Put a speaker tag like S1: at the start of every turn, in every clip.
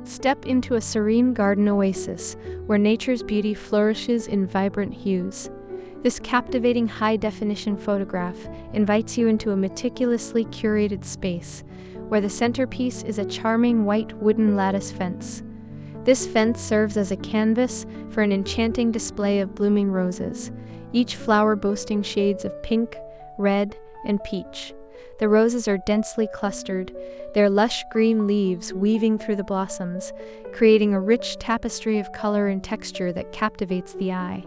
S1: Step into a serene garden oasis where nature's beauty flourishes in vibrant hues. This captivating high-definition photograph invites you into a meticulously curated space, where the centerpiece is a charming white wooden lattice fence. This fence serves as a canvas for an enchanting display of blooming roses, each flower boasting shades of pink, red, and peach. The roses are densely clustered, their lush green leaves weaving through the blossoms, creating a rich tapestry of color and texture that captivates the eye.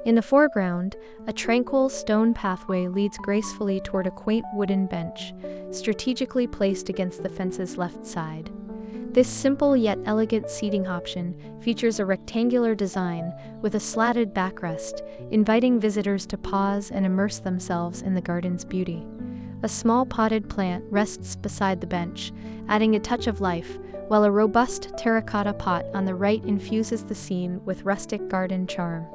S1: In the foreground, a tranquil stone pathway leads gracefully toward a quaint wooden bench, strategically placed against the fence's left side. This simple yet elegant seating option features a rectangular design with a slatted backrest, inviting visitors to pause and immerse themselves in the garden's beauty. A small potted plant rests beside the bench, adding a touch of life, while a robust terracotta pot on the right infuses the scene with rustic garden charm.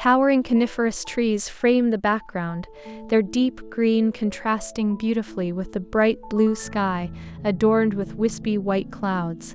S1: Towering coniferous trees frame the background, their deep green contrasting beautifully with the bright blue sky adorned with wispy white clouds.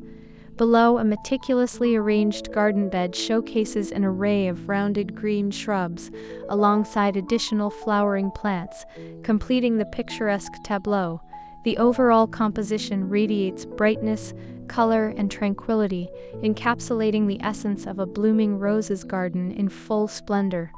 S1: Below, a meticulously arranged garden bed showcases an array of rounded green shrubs, alongside additional flowering plants, completing the picturesque tableau. The overall composition radiates brightness, color, and tranquility, encapsulating the essence of a blooming roses garden in full splendor.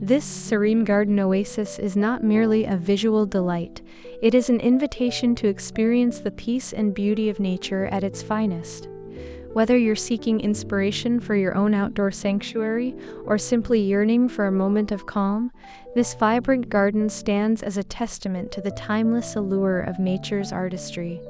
S1: This serene garden oasis is not merely a visual delight, it is an invitation to experience the peace and beauty of nature at its finest. Whether you're seeking inspiration for your own outdoor sanctuary or simply yearning for a moment of calm, this vibrant garden stands as a testament to the timeless allure of nature's artistry.